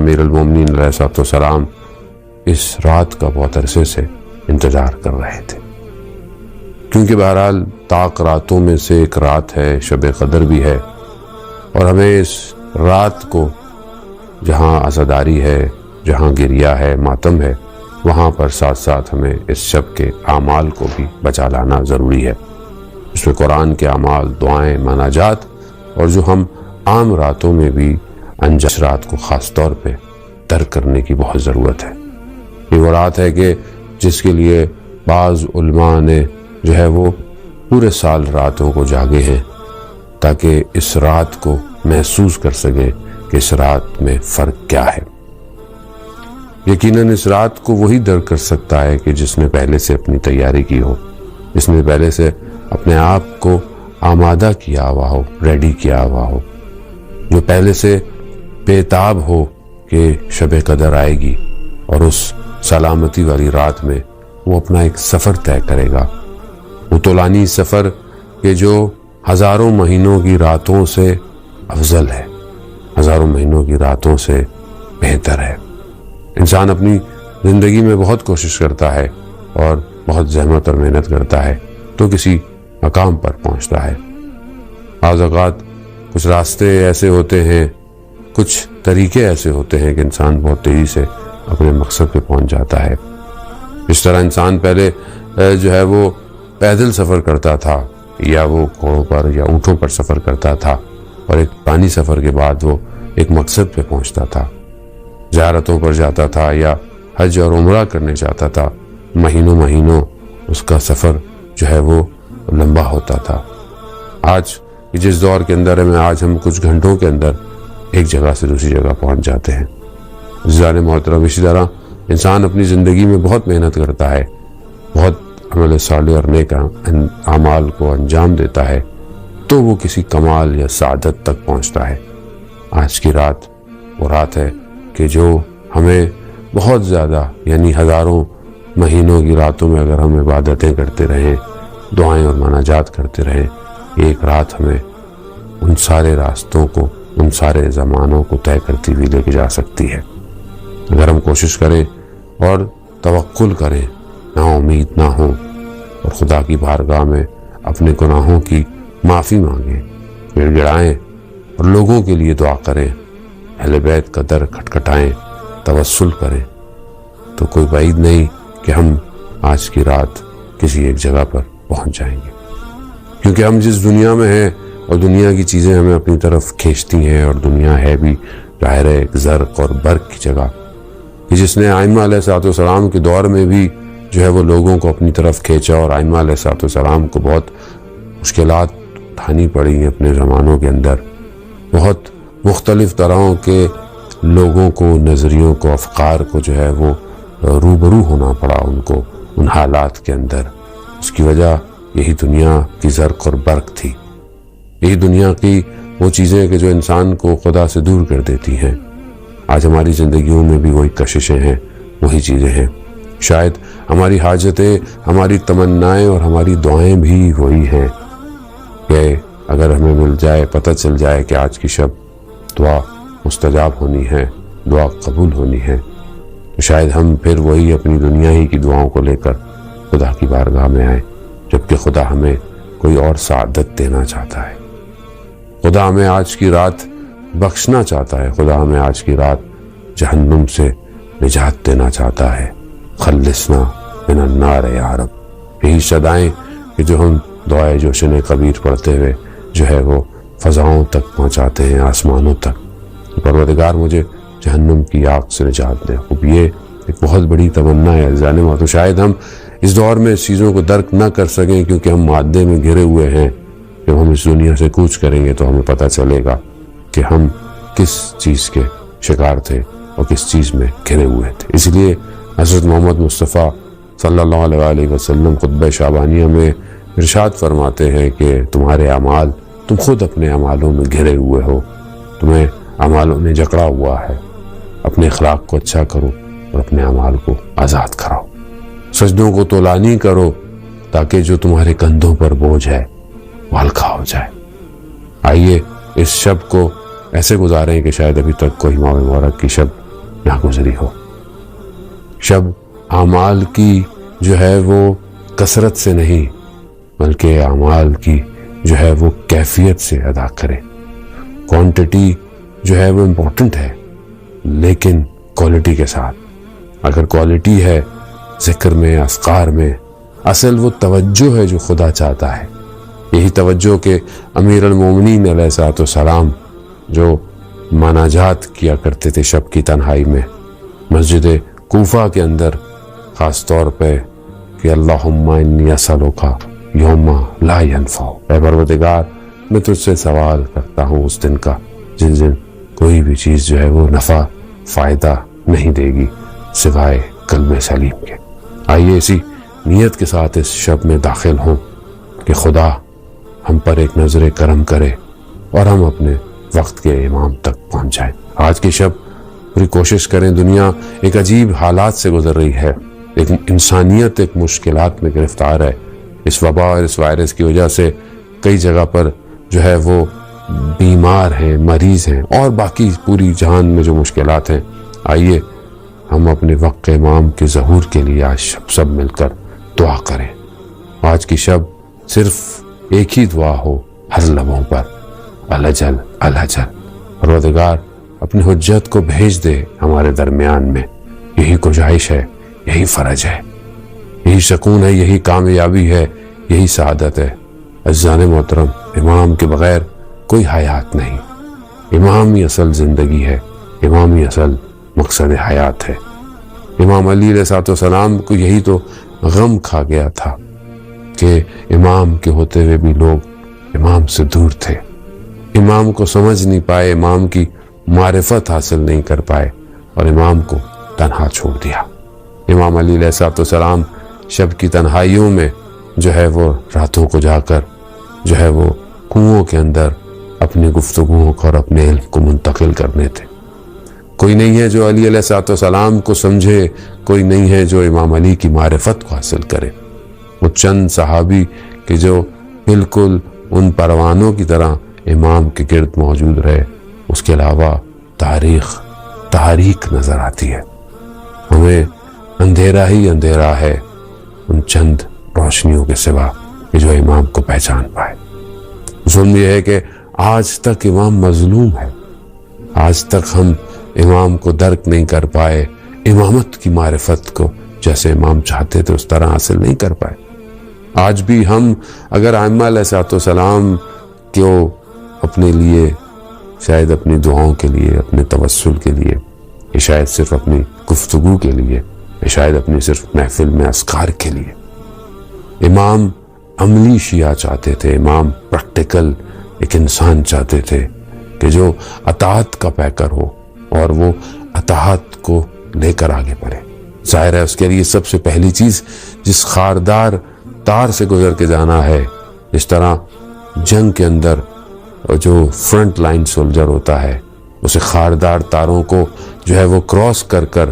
امیر المومنین علیہ الصلوۃ والسلام اس رات کا بہت عرصے سے انتظار کر رہے تھے، کیونکہ بہرحال طاق راتوں میں سے ایک رات ہے، شب قدر بھی ہے، اور ہمیں اس رات کو جہاں عزاداری ہے، جہاں گریہ ہے، ماتم ہے، وہاں پر ساتھ ساتھ ہمیں اس شب کے اعمال کو بھی بچا لانا ضروری ہے۔ اس میں قرآن کے اعمال، دعائیں، مناجات، اور جو ہم عام راتوں میں بھی انجس رات کو خاص طور پہ ترک کرنے کی بہت ضرورت ہے۔ یہ وہ رات ہے کہ جس کے لیے بعض علماء نے جو ہے وہ پورے سال راتوں کو جاگے ہیں تاکہ اس رات کو محسوس کر سکیں کہ اس رات میں فرق کیا ہے۔ یقیناً اس رات کو وہی درک کر سکتا ہے کہ جس نے پہلے سے اپنی تیاری کی ہو، جس نے پہلے سے اپنے آپ کو آمادہ کیا ہوا ہو، ریڈی کیا ہوا ہو، جو پہلے سے بےتاب ہو کہ شب قدر آئے گی اور اس سلامتی والی رات میں وہ اپنا ایک سفر طے کرے گا، وہ طولانی سفر کہ جو ہزاروں مہینوں کی راتوں سے افضل ہے، ہزاروں مہینوں کی راتوں سے بہتر ہے۔ انسان اپنی زندگی میں بہت کوشش کرتا ہے اور بہت زحمت اور محنت کرتا ہے تو کسی مقام پر پہنچتا ہے۔ بعض اوقات کچھ راستے ایسے ہوتے ہیں، کچھ طریقے ایسے ہوتے ہیں کہ انسان بہت تیزی سے اپنے مقصد پہ پہنچ جاتا ہے۔ اس طرح انسان پہلے جو ہے وہ پیدل سفر کرتا تھا، یا وہ گھوڑوں پر یا اونٹوں پر سفر کرتا تھا، اور ایک پانی سفر کے بعد وہ ایک مقصد پہ پہنچتا تھا، زیارتوں پر جاتا تھا یا حج اور عمرہ کرنے جاتا تھا، مہینوں اس کا سفر جو ہے وہ لمبا ہوتا تھا۔ آج جس دور کے اندر ہے، آج ہم کچھ گھنٹوں کے اندر ایک جگہ سے دوسری جگہ پہنچ جاتے ہیں۔ عزیزان محترم، اسی طرح انسان اپنی زندگی میں بہت محنت کرتا ہے، بہت عمل صالح اور نیک اعمال کو انجام دیتا ہے تو وہ کسی کمال یا سعادت تک پہنچتا ہے۔ آج کی رات وہ رات ہے کہ جو ہمیں بہت زیادہ، یعنی ہزاروں مہینوں کی راتوں میں اگر ہم عبادتیں کرتے رہیں، دعائیں اور مناجات کرتے رہیں، ایک رات ہمیں ان سارے راستوں کو، ان سارے زمانوں کو طے کرتی ہوئی لے کے جا سکتی ہے۔ اگر ہم کوشش کریں اور توکل کریں، نا امید نہ ہوں، اور خدا کی بارگاہ میں اپنے گناہوں کی معافی مانگیں، گڑ گڑائیں اور لوگوں کے لیے دعا کریں، اہل بیت کا در کھٹکھٹائیں، توسل کریں، تو کوئی بعید نہیں کہ ہم آج کی رات کسی ایک جگہ پر پہنچ جائیں گے۔ کیونکہ ہم جس دنیا میں ہیں اور دنیا کی چیزیں ہمیں اپنی طرف کھینچتی ہیں، اور دنیا ہے بھی ظاہر ہے ایک زرق اور برق کی جگہ، کہ جس نے ائمہ علیہ الصلوۃ والسلام کے دور میں بھی جو ہے وہ لوگوں کو اپنی طرف کھینچا، اور ائمہ علیہ الصلوۃ والسلام کو بہت مشکلات اٹھانی پڑی ہیں اپنے زمانوں کے اندر، بہت مختلف طرحوں کے لوگوں کو، نظریوں کو، افکار کو جو ہے وہ روبرو ہونا پڑا ان کو ان حالات کے اندر۔ اس کی وجہ یہی دنیا کی زرق اور برق تھی، یہی دنیا کی وہ چیزیں کہ جو انسان کو خدا سے دور کر دیتی ہیں۔ آج ہماری زندگیوں میں بھی وہی کششیں ہیں، وہی چیزیں ہیں، شاید ہماری حاجتیں، ہماری تمنائیں اور ہماری دعائیں بھی وہی ہیں کہ اگر ہمیں مل جائے، پتہ چل جائے کہ آج کی شب دعا مستجاب ہونی ہے، دعا قبول ہونی ہے، تو شاید ہم پھر وہی اپنی دنیا ہی کی دعاؤں کو لے کر خدا کی بارگاہ میں آئیں، جبکہ خدا ہمیں کوئی اور سعادت دینا چاہتا ہے۔ خدا ہمیں آج کی رات بخشنا چاہتا ہے، خدا ہمیں آج کی رات جہنم سے نجات دینا چاہتا ہے۔ خلصنا من النار یا رب، یہی صدائیں کہ جو ہم دعائے جوشن کبیر پڑھتے ہوئے جو ہے وہ فضاؤں تک پہنچاتے ہیں، آسمانوں تک، پروردگار مجھے جہنم کی آگ سے نجات دے۔ اب یہ ایک بہت بڑی تمنا ہے عزیزان محترم۔ شاید ہم اس دور میں اس چیزوں کو درک نہ کر سکیں کیونکہ ہم مادے میں گھرے ہوئے ہیں۔ جب ہم اس دنیا سے کوچ کریں گے تو ہمیں پتہ چلے گا کہ ہم کس چیز کے شکار تھے اور کس چیز میں گھرے ہوئے تھے۔ اس لیے حضرت محمد مصطفیٰ صلی اللہ علیہ وآلہ وسلم خطبہ شعبانیہ میں ارشاد فرماتے ہیں کہ تمہارے اعمال، تم خود اپنے اعمالوں میں گھرے ہوئے ہو، تمہیں اعمالوں نے جکڑا ہوا ہے۔ اپنے اخلاق کو اچھا کرو اور اپنے اعمال کو آزاد کراؤ، سجدوں کو طولانی کرو تاکہ جو تمہارے کندھوں پر بوجھ ہے وہ ہلکا ہو جائے۔ آئیے اس شب کو ایسے گزاریں کہ شاید ابھی تک کوئی ماہ مبارک کی شب نہ گزری ہو۔ شب اعمال کی جو ہے وہ کثرت سے نہیں بلکہ اعمال کی جو ہے وہ کیفیت سے ادا کرے۔ کوانٹٹی جو ہے وہ امپورٹنٹ ہے لیکن کوالٹی کے ساتھ۔ اگر کوالٹی ہے ذکر میں، اذکار میں، اصل وہ توجہ ہے جو خدا چاہتا ہے۔ یہی توجہ کہ امیر المومنین علیہ الصلوۃ والسلام جو مناجات کیا کرتے تھے شب کی تنہائی میں مسجد کوفہ کے اندر، خاص طور پہ کہ اللہم انی اسألک یوم لا ینفع، اے پروردگار میں تجھ سے سوال کرتا ہوں اس دن کا جس دن کوئی بھی چیز جو ہے وہ نفع فائدہ نہیں دے گی سوائے قلب سلیم کے۔ آئیے اسی نیت کے ساتھ اس شب میں داخل ہوں کہ خدا ہم پر ایک نظر کرم کرے اور ہم اپنے وقت کے امام تک پہنچ جائیں۔ آج کی شب پوری کوشش کریں۔ دنیا ایک عجیب حالات سے گزر رہی ہے، ایک انسانیت ایک مشکلات میں گرفتار ہے۔ اس وبا اور اس وائرس کی وجہ سے کئی جگہ پر جو ہے وہ بیمار ہیں، مریض ہیں، اور باقی پوری جہان میں جو مشکلات ہیں۔ آئیے ہم اپنے وقت کے امام کے ظہور کے لیے آج سب مل کر دعا کریں۔ آج کی شب صرف ایک ہی دعا ہو ہر لبوں پر، الجل الجل، پروردگار اپنی حجت کو بھیج دے ہمارے درمیان میں۔ یہی گنجائش ہے، یہی فرج ہے، یہی سکون ہے، یہی کامیابی ہے، یہی سعادت ہے۔ عزیزان محترم، امام کے بغیر کوئی حیات نہیں۔ امام ہی اصل زندگی ہے، امام ہی اصل مقصد حیات ہے۔ امام علی علیہ السلام کو یہی تو غم کھا گیا تھا کہ امام کے ہوتے ہوئے بھی لوگ امام سے دور تھے، امام کو سمجھ نہیں پائے، امام کی معرفت حاصل نہیں کر پائے اور امام کو تنہا چھوڑ دیا۔ امام علی علیہ السلام شب کی تنہائیوں میں جو ہے وہ راتوں کو جا کر جو ہے وہ کنوؤں کے اندر اپنی گفتگوؤں کو اور اپنے علم کو منتقل کرنے تھے۔ کوئی نہیں ہے جو علی علیہ السلام کو سمجھے، کوئی نہیں ہے جو امام علی کی معرفت کو حاصل کرے۔ وہ چند صحابی کہ جو بالکل ان پروانوں کی طرح امام کے گرد موجود رہے، اس کے علاوہ تاریخ نظر آتی ہے۔ ہمیں اندھیرا ہی اندھیرا ہے ان چند روشنیوں کے سوا کہ جو امام کو پہچان پائے۔ ظلم یہ ہے کہ آج تک امام مظلوم ہے، آج تک ہم امام کو درک نہیں کر پائے، امامت کی معرفت کو جیسے امام چاہتے تھے اس طرح حاصل نہیں کر پائے۔ آج بھی ہم اگر ائمہ علیہ السلام کو اپنے لیے، شاید اپنی دعاؤں کے لیے، اپنے توسل کے لیے، یا شاید صرف اپنی گفتگو کے لیے، یا شاید اپنی صرف محفل میں اذکار کے لیے، امام عملی شیعہ چاہتے تھے، امام پریکٹیکل ایک انسان چاہتے تھے کہ جو اطاعت کا پیکر ہو اور وہ اطاعت کو لے کر آگے بڑھے۔ ظاہر ہے اس کے لیے سب سے پہلی چیز جس خاردار تار سے گزر کے جانا ہے، جس طرح جنگ کے اندر جو فرنٹ لائن سولجر ہوتا ہے اسے خاردار تاروں کو جو ہے وہ کراس کر کر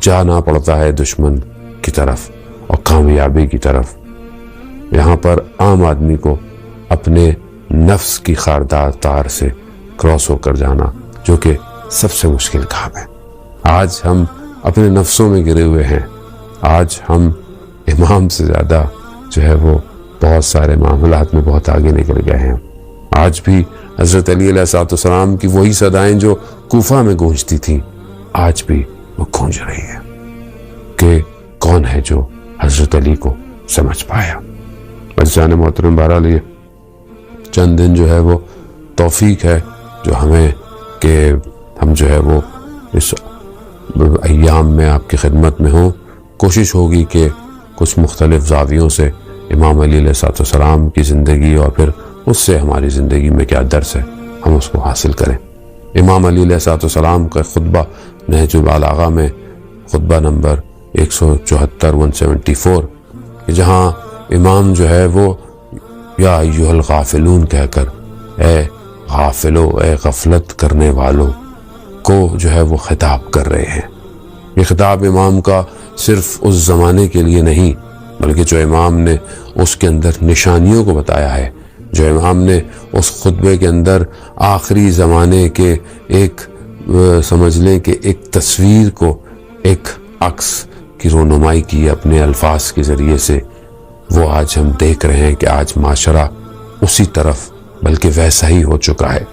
جانا پڑتا ہے دشمن کی طرف اور کامیابی کی طرف۔ یہاں پر عام آدمی کو اپنے نفس کی خاردار تار سے کراس ہو کر جانا جو کہ سب سے مشکل کام ہے۔ آج ہم اپنے نفسوں میں گرے ہوئے ہیں، آج ہم امام سے زیادہ جو ہے وہ بہت سارے معاملات میں بہت آگے نکل گئے ہیں۔ آج بھی حضرت علی علیہ السلام کی وہی صدائیں جو کوفہ میں گونجتی تھیں آج بھی وہ گونج رہی ہیں کہ کون ہے جو حضرت علی کو سمجھ پایا۔ عزیزان محترم، بہرحال یہ چند دن جو ہے وہ توفیق ہے جو ہمیں کہ ہم جو ہے وہ اس ایام میں آپ کی خدمت میں ہوں۔ کوشش ہوگی کہ کچھ مختلف زاویوں سے امام علی علیہ السلام کی زندگی اور پھر اس سے ہماری زندگی میں کیا درس ہے ہم اس کو حاصل کریں۔ امام علی علیہ السلام کا خطبہ نہج البلاغہ میں خطبہ نمبر 174 کہ جہاں امام جو ہے وہ یا ایھا الغافلون کہہ کر اے غافلو، اے غفلت کرنے والوں کو جو ہے وہ خطاب کر رہے ہیں۔ یہ خطاب امام کا صرف اس زمانے کے لیے نہیں بلکہ جو امام نے اس کے اندر نشانیوں کو بتایا ہے، جو امام نے اس خطبے کے اندر آخری زمانے کے ایک سمجھ لیں کہ ایک تصویر کو ایک عکس کی رونمائی کی اپنے الفاظ کے ذریعے سے، وہ آج ہم دیکھ رہے ہیں کہ آج معاشرہ اسی طرف بلکہ ویسا ہی ہو چکا ہے۔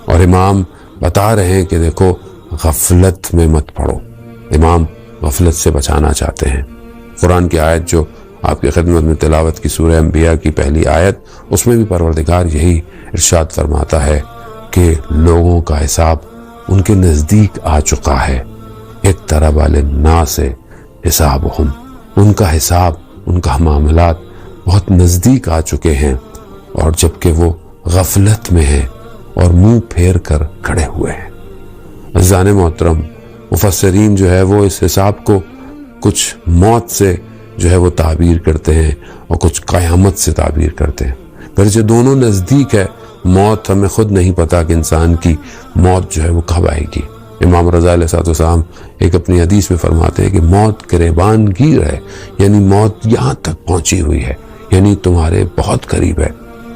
اور امام بتا رہے ہیں کہ دیکھو غفلت میں مت پڑو، امام غفلت سے بچانا چاہتے ہیں۔ قرآن کی آیت جو آپ کی خدمت میں تلاوت کی سورہ انبیاء کی پہلی آیت، اس میں بھی پروردگار یہی ارشاد فرماتا ہے کہ لوگوں کا حساب ان کے نزدیک آ چکا ہے، اقترب للناس حسابہم، ان کا حساب، ان کا معاملات بہت نزدیک آ چکے ہیں، اور جبکہ وہ غفلت میں ہیں اور منہ پھیر کر کھڑے ہوئے ہیں۔ عزیزان محترم، مفسرین جو ہے وہ اس حساب کو کچھ موت سے جو ہے وہ تعبیر کرتے ہیں اور کچھ قیامت سے تعبیر کرتے ہیں، گرچہ دونوں نزدیک ہے۔ موت ہمیں خود نہیں پتا کہ انسان کی موت جو ہے وہ کب آئے گی۔ امام رضا علیہ السلام ایک اپنی حدیث میں فرماتے ہیں کہ موت گریبان گیر ہے، یعنی موت یہاں تک پہنچی ہوئی ہے، یعنی تمہارے بہت قریب ہے،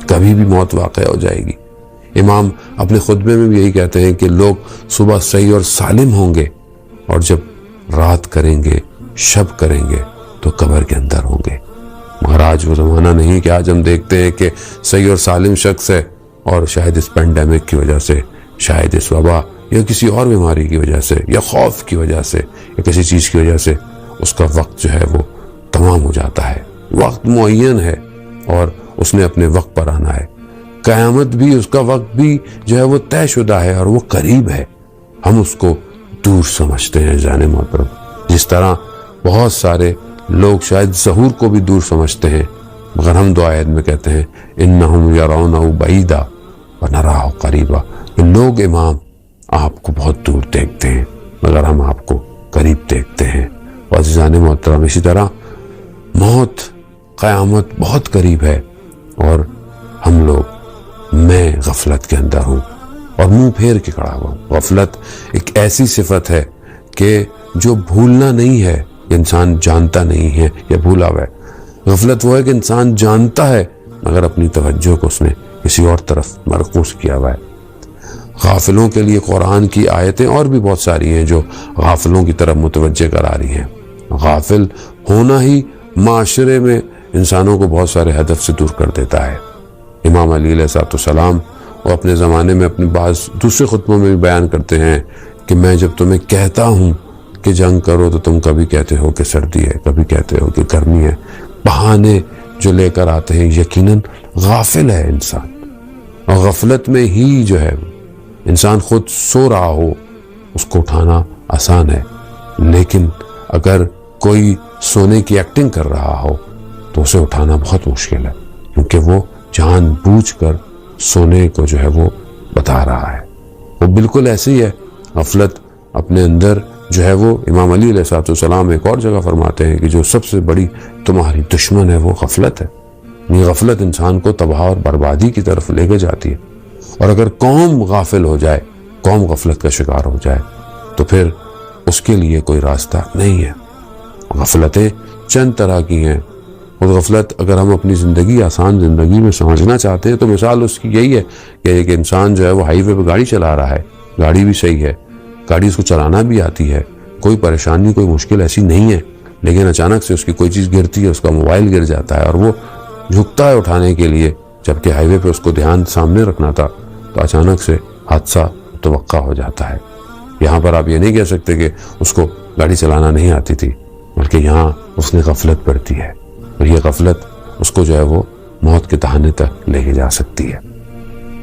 کبھی بھی موت واقع ہو جائے گی۔ امام اپنے خطبے میں بھی یہی کہتے ہیں کہ لوگ صبح صحیح اور سالم ہوں گے، اور جب رات کریں گے، شب کریں گے تو قبر کے اندر ہوں گے۔ مگر آج وہ زمانہ نہیں کہ آج ہم دیکھتے ہیں کہ صحیح اور سالم شخص ہے، اور شاید اس پینڈیمک کی وجہ سے، شاید اس وبا یا کسی اور بیماری کی وجہ سے یا خوف کی وجہ سے یا کسی چیز کی وجہ سے اس کا وقت جو ہے وہ تمام ہو جاتا ہے۔ وقت معین ہے اور اس نے اپنے وقت پر آنا ہے۔ قیامت بھی، اس کا وقت بھی جو ہے وہ طے شدہ ہے اور وہ قریب ہے، ہم اس کو دور سمجھتے ہیں جانے محترم۔ جس طرح بہت سارے لوگ شاید ظہور کو بھی دور سمجھتے ہیں، مگر ہم دو آیت میں کہتے ہیں انہم یرونہ بعیدا ونراہ قریبا، کہ لوگ امام آپ کو بہت دور دیکھتے ہیں مگر ہم آپ کو قریب دیکھتے ہیں۔ اور عزیزان محترم، اسی طرح موت، قیامت بہت قریب ہے، اور ہم لوگ، میں غفلت کے اندر ہوں اور منہ پھیر کے کھڑا ہوا ہوں۔ غفلت ایک ایسی صفت ہے کہ جو بھولنا نہیں ہے، انسان جانتا نہیں ہے یا بھولا ہوا ہے۔ غفلت وہ ہے کہ انسان جانتا ہے مگر اپنی توجہ کو اس نے کسی اور طرف مرکوز کیا ہوا ہے۔ غافلوں کے لیے قرآن کی آیتیں اور بھی بہت ساری ہیں جو غافلوں کی طرف متوجہ کرا رہی ہیں۔ غافل ہونا ہی معاشرے میں انسانوں کو بہت سارے ہدف سے دور کر دیتا ہے۔ امام علی علیہ السلام وہ اپنے زمانے میں اپنی بعض دوسرے خطبوں میں بھی بیان کرتے ہیں کہ میں جب تمہیں کہتا ہوں کہ جنگ کرو تو تم کبھی کہتے ہو کہ سردی ہے، کبھی کہتے ہو کہ گرمی ہے۔ بہانے جو لے کر آتے ہیں، یقیناً غافل ہے انسان، اور غفلت میں ہی جو ہے انسان خود سو رہا ہو اس کو اٹھانا آسان ہے، لیکن اگر کوئی سونے کی ایکٹنگ کر رہا ہو تو اسے اٹھانا بہت مشکل ہے، کیونکہ وہ جان بوجھ کر سونے کو جو ہے وہ بتا رہا ہے۔ وہ بالکل ایسے ہی ہے۔ غفلت اپنے اندر جو ہے وہ، امام علی علیہ السلام ایک اور جگہ فرماتے ہیں کہ جو سب سے بڑی تمہاری دشمن ہے وہ غفلت ہے۔ یہ غفلت انسان کو تباہ اور بربادی کی طرف لے کے جاتی ہے، اور اگر قوم غافل ہو جائے، قوم غفلت کا شکار ہو جائے تو پھر اس کے لیے کوئی راستہ نہیں ہے۔ غفلتیں چند طرح کی ہیں، اور غفلت اگر ہم اپنی زندگی، آسان زندگی میں سمجھنا چاہتے ہیں تو مثال اس کی یہی ہے کہ ایک انسان جو ہے وہ ہائی وے پہ گاڑی چلا رہا ہے، گاڑی بھی صحیح ہے، گاڑی اس کو چلانا بھی آتی ہے، کوئی پریشانی، کوئی مشکل ایسی نہیں ہے، لیکن اچانک سے اس کی کوئی چیز گرتی ہے، اس کا موبائل گر جاتا ہے اور وہ جھکتا ہے اٹھانے کے لیے، جبکہ ہائی وے پہ اس کو دھیان سامنے رکھنا تھا، تو اچانک سے حادثہ متوقع ہو جاتا ہے۔ یہاں پر آپ یہ نہیں کہہ سکتے کہ اس کو گاڑی چلانا نہیں آتی تھی، بلکہ یہاں اس نے غفلت برتی ہے، اور یہ غفلت اس کو جو ہے وہ موت کے تہانے تک لے کے جا سکتی ہے۔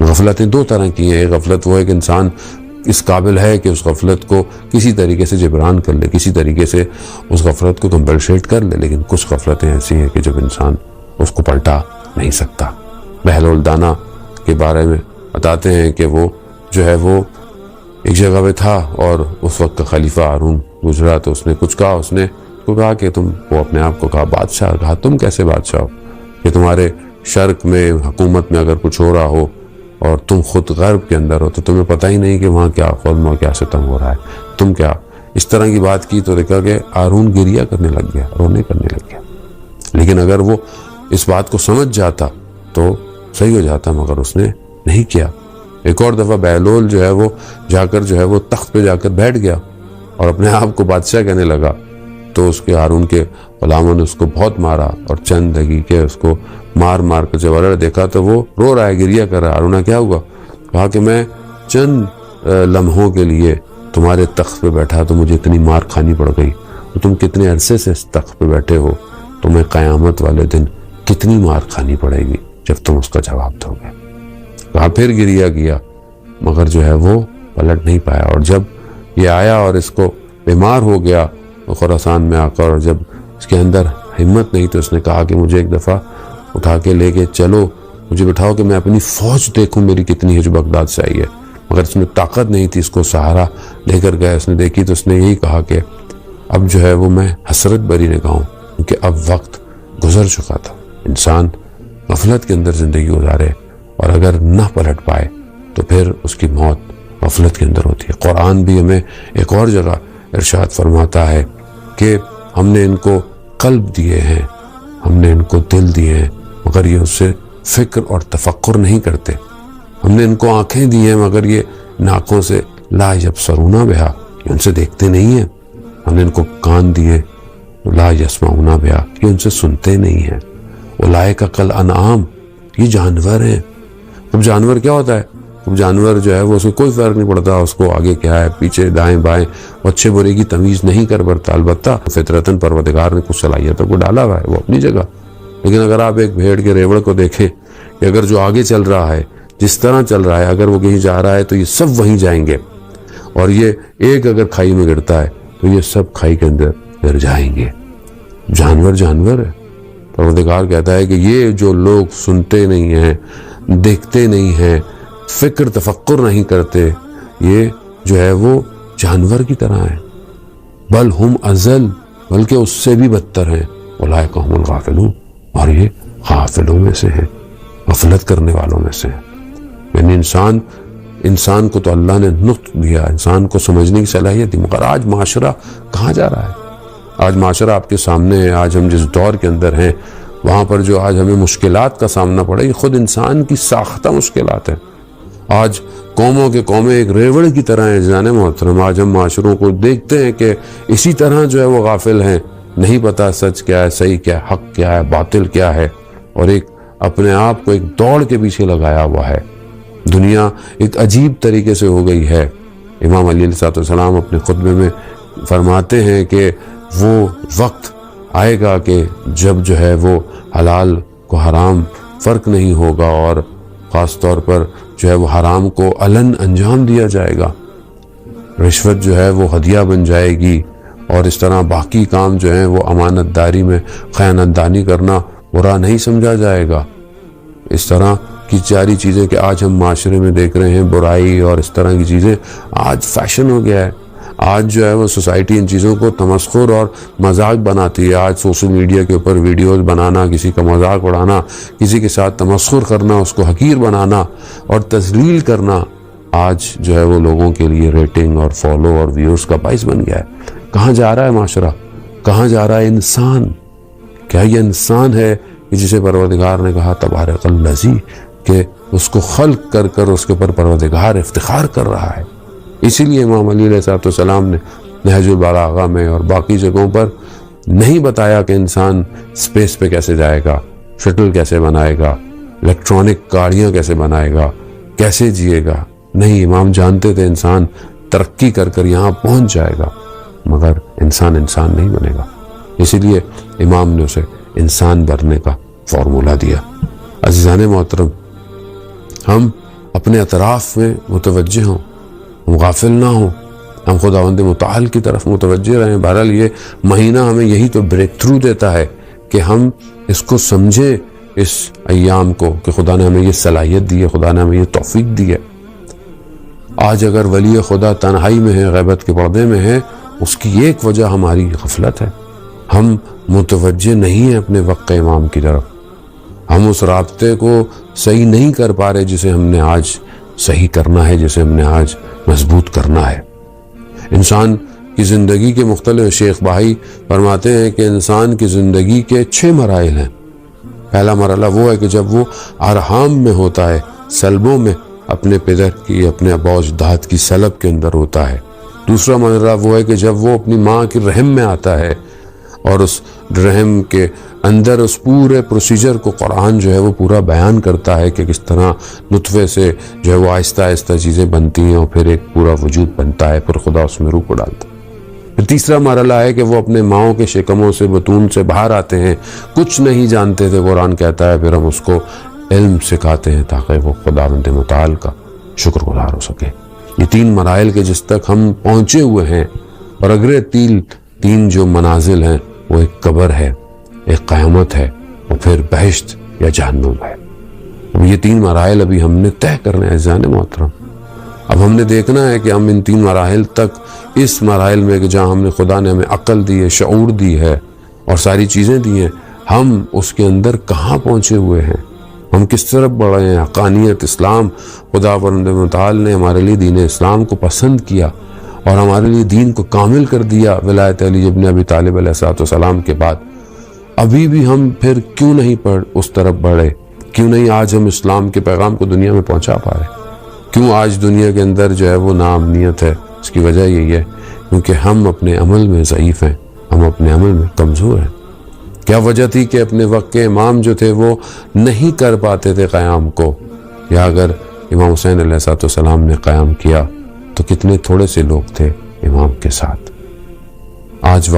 غفلتیں دو طرح کی ہیں۔ ایک غفلت وہ ہے کہ انسان اس قابل ہے کہ اس غفلت کو کسی طریقے سے جبران کر لے، کسی طریقے سے اس غفلت کو کمپنسیٹ کر لے، لیکن کچھ غفلتیں ایسی ہیں کہ جب انسان اس کو پلٹا نہیں سکتا۔ بہلول دانا کے بارے میں بتاتے ہیں کہ وہ جو ہے وہ ایک جگہ پہ تھا، اور اس وقت کا خلیفہ ہارون گزرا تو اس نے کچھ کہا، اس نے کو کہا کہ تم، وہ اپنے آپ کو کہا بادشاہ، کہا تم کیسے بادشاہ ہو کہ تمہارے شرق میں حکومت میں اگر کچھ ہو رہا ہو اور تم خود غرب کے اندر ہو تو تمہیں پتہ ہی نہیں کہ وہاں کیا ظلم اور کیا ستم ہو رہا ہے، تم کیا اس طرح کی بات کی؟ تو دیکھا کہ ہارون گریہ کرنے لگ گیا، رونے کرنے لگ گیا۔ لیکن اگر وہ اس بات کو سمجھ جاتا تو صحیح ہو جاتا، مگر اس نے نہیں کیا۔ ایک اور دفعہ بہلول جو ہے وہ جا کر جو ہے وہ تخت پہ جا کر بیٹھ گیا اور اپنے آپ کو بادشاہ کہنے لگا، تو اس کے ہارون کے غلاموں نے اس کو بہت مارا اور چند دقیقے اس کو مار مار کر جب الٹ دیکھا تو وہ رو رہا ہے، گریہ کر رہا ہے۔ ہارون کیا ہوا؟ کہا کہ میں چند لمحوں کے لیے تمہارے تخت پہ بیٹھا تو مجھے اتنی مار کھانی پڑ گئی، تو تم کتنے عرصے سے اس تخت پہ بیٹھے ہو، تمہیں قیامت والے دن کتنی مار کھانی پڑے گی جب تم اس کا جواب دو گے۔ کہا پھر گریہ کیا، مگر جو ہے وہ پلٹ نہیں پایا، اور جب یہ آیا اور اس کو بیمار ہو گیا خراسان میں آ کر، اور جب اس کے اندر ہمت نہیں تو اس نے کہا کہ مجھے ایک دفعہ اٹھا کے لے کے چلو، مجھے بٹھاؤ کہ میں اپنی فوج دیکھوں میری کتنی ہے جو بغداد سے آئی ہے، مگر اس میں طاقت نہیں تھی، اس کو سہارا لے کر گیا، اس نے دیکھی تو اس نے یہی کہا کہ اب جو ہے وہ میں حسرت بری نہ کہوں، کیونکہ اب وقت گزر چکا تھا۔ انسان غفلت کے اندر زندگی گزارے اور اگر نہ پلٹ پائے تو پھر اس کی موت غفلت کے اندر ہوتی ہے۔ قرآن بھی ہمیں ایک اور جگہ ارشاد فرماتا ہے کہ ہم نے ان کو قلب دیے ہیں، ہم نے ان کو دل دیے ہیں، مگر یہ اس سے فکر اور تفکر نہیں کرتے، ہم نے ان کو آنکھیں دی ہیں مگر یہ ناکوں سے لا یبصرون بہا، یہ ان سے دیکھتے نہیں ہیں، ہم نے ان کو کان دیے لا یسمعون بہا، یہ ان سے سنتے نہیں ہیں، اولئک کالانعام، یہ جانور ہیں۔ اب جانور کیا ہوتا ہے؟ اب جانور جو ہے وہ اس کو کوئی فرق نہیں پڑتا، اس کو آگے کیا ہے پیچھے دائیں بائیں وہ اچھے برے کی تمیز نہیں کر پڑتا، البتہ فطرتاً پروردگار نے کچھ صلاحیتوں کو ڈالا ہوا ہے، وہ اپنی جگہ۔ لیکن اگر آپ ایک بھیڑ کے ریوڑ کو دیکھیں کہ اگر جو آگے چل رہا ہے جس طرح چل رہا ہے، اگر وہ کہیں جا رہا ہے تو یہ سب وہیں جائیں گے، اور یہ ایک اگر کھائی میں گرتا ہے تو یہ سب کھائی کے اندر گر جائیں گے۔ جانور جانور ہے۔ پروردگار کہتا ہے کہ یہ جو لوگ سنتے نہیں ہیں، دیکھتے نہیں ہیں، فکر تفکر نہیں کرتے، یہ جو ہے وہ جانور کی طرح ہیں، بل ہم اضل، بلکہ اس سے بھی بدتر ہیں، اولئک هم الغافلون، اور یہ غافلوں میں سے ہیں، غفلت کرنے والوں میں سے ہیں۔ یعنی انسان کو تو اللہ نے نطق دیا، انسان کو سمجھنے کی صلاحیت دی، مگر آج معاشرہ کہاں جا رہا ہے؟ آج معاشرہ آپ کے سامنے ہے، آج ہم جس دور کے اندر ہیں وہاں پر جو آج ہمیں مشکلات کا سامنا پڑا، یہ خود انسان کی ساختہ مشکلات ہیں۔ آج قوموں کے قومیں ایک ریوڑ کی طرح ہیں جنان محترم، آج ہم معاشروں کو دیکھتے ہیں کہ اسی طرح جو ہے وہ غافل ہیں، نہیں پتا سچ کیا ہے، صحیح کیا ہے، حق کیا ہے، باطل کیا ہے، اور ایک اپنے آپ کو ایک دوڑ کے پیچھے لگایا ہوا ہے۔ دنیا ایک عجیب طریقے سے ہو گئی ہے۔ امام علی علیہ السلام اپنے خطبے میں فرماتے ہیں کہ وہ وقت آئے گا کہ جب جو ہے وہ حلال کو حرام فرق نہیں ہوگا، اور خاص طور پر جو ہے وہ حرام کو علن انجام دیا جائے گا، رشوت جو ہے وہ ہدیہ بن جائے گی، اور اس طرح باقی کام جو ہیں وہ امانت داری میں خیانت دانی کرنا برا نہیں سمجھا جائے گا۔ اس طرح کی ساری چیزیں کہ آج ہم معاشرے میں دیکھ رہے ہیں، برائی اور اس طرح کی چیزیں آج فیشن ہو گیا ہے۔ آج جو ہے وہ سوسائٹی ان چیزوں کو تمسخر اور مذاق بناتی ہے۔ آج سوشل میڈیا کے اوپر ویڈیوز بنانا، کسی کا مذاق اڑانا، کسی کے ساتھ تمسخر کرنا، اس کو حقیر بنانا اور تذلیل کرنا، آج جو ہے وہ لوگوں کے لیے ریٹنگ اور فالو اور ویورز کا باعث بن گیا ہے۔ کہاں جا رہا ہے معاشرہ؟ کہاں جا رہا ہے انسان؟ کیا یہ انسان ہے کہ جسے پروردگار نے کہا تبارک الذی، کہ اس کو خلق کر کر اس کے اوپر پروردگار افتخار کر رہا ہے؟ اسی لیے امام علی علیہ السلام نے نہج البلاغہ میں اور باقی جگہوں پر نہیں بتایا کہ انسان اسپیس پہ کیسے جائے گا، شٹل کیسے بنائے گا، الیکٹرانک گاڑیاں کیسے بنائے گا، کیسے جیے گا۔ نہیں، امام جانتے تھے انسان ترقی کر کر یہاں پہنچ جائے گا، مگر انسان نہیں بنے گا۔ اسی لیے امام نے اسے انسان بننے کا فارمولہ دیا۔ عزیزان محترم، ہم اپنے اطراف میں متوجہ ہوں، ہم غافل نہ ہوں، ہم خداوند متعال کی طرف متوجہ رہیں۔ بہرحال یہ مہینہ ہمیں یہی تو بریک تھرو دیتا ہے کہ ہم اس کو سمجھیں، اس ایام کو، کہ خدا نے ہمیں یہ صلاحیت دی ہے، خدا نے ہمیں یہ توفیق دی ہے۔ آج اگر ولی خدا تنہائی میں ہے، غیبت کے پردے میں ہے، اس کی ایک وجہ ہماری غفلت ہے۔ ہم متوجہ نہیں ہیں اپنے وقت امام کی طرف، ہم اس رابطے کو صحیح نہیں کر پا رہے جسے ہم نے آج صحیح کرنا ہے، جسے ہم نے آج مضبوط کرنا ہے۔ انسان کی زندگی کے مختلف، شیخ بھائی فرماتے ہیں کہ انسان کی زندگی کے 6 مراحل ہیں۔ پہلا مرحلہ وہ ہے کہ جب وہ ارحام میں ہوتا ہے، سلبوں میں، اپنے پدر کی، اپنے آبا و اجداد کی سلب کے اندر ہوتا ہے۔ دوسرا مرحلہ وہ ہے کہ جب وہ اپنی ماں کی رحم میں آتا ہے اور اس رحم کے اندر اس پورے پروسیجر کو قرآن جو ہے وہ پورا بیان کرتا ہے کہ کس طرح نطفے سے جو ہے وہ آہستہ آہستہ چیزیں بنتی ہیں اور پھر ایک پورا وجود بنتا ہے، پھر خدا اس میں روح کو ڈالتا ہے۔ پھر تیسرا مرحلہ ہے کہ وہ اپنے ماؤں کے شکموں سے، بطون سے باہر آتے ہیں، کچھ نہیں جانتے تھے، قرآن کہتا ہے پھر ہم اس کو علم سکھاتے ہیں تاکہ وہ خداوند متعال کا شکر گزار ہو سکے۔ یہ 3 مراحل کے جس تک ہم پہنچے ہوئے ہیں، اور اگلے 3 جو منازل ہیں وہ ایک قبر ہے، ایک قیامت ہے، اور پھر بہشت یا جہنم ہے۔ اب یہ 3 مراحل ابھی ہم نے طے کرنے ہیں عزیزان محترم۔ اب ہم نے دیکھنا ہے کہ ہم ان 3 مراحل تک، اس مراحل میں کہ جہاں ہم نے خدا نے ہمیں عقل دی ہے، شعور دی ہے اور ساری چیزیں دی ہیں، ہم اس کے اندر کہاں پہنچے ہوئے ہیں، ہم کس طرف بڑھے ہیں۔ حقانیت اسلام، خداوند متعال نے ہمارے لیے دین اسلام کو پسند کیا اور ہمارے لیے دین کو کامل کر دیا ولایت علی ابن ابی طالب علیہ السلام کے بعد۔ ابھی بھی ہم پھر کیوں نہیں اس طرف بڑھے؟ کیوں نہیں آج ہم اسلام کے پیغام کو دنیا میں پہنچا پا رہے؟ کیوں آج دنیا کے اندر جو ہے وہ ناامنیت ہے؟ اس کی وجہ یہی ہے کیونکہ ہم اپنے عمل میں ضعیف ہیں، ہم اپنے عمل میں کمزور ہیں۔ کیا وجہ تھی کہ اپنے وقت کے امام جو تھے وہ نہیں کر پاتے تھے قیام کو، یا اگر امام حسین علیہ السلام نے قیام کیا تو کتنے تھوڑے سے لوگ تھے امام کے ساتھ۔ آج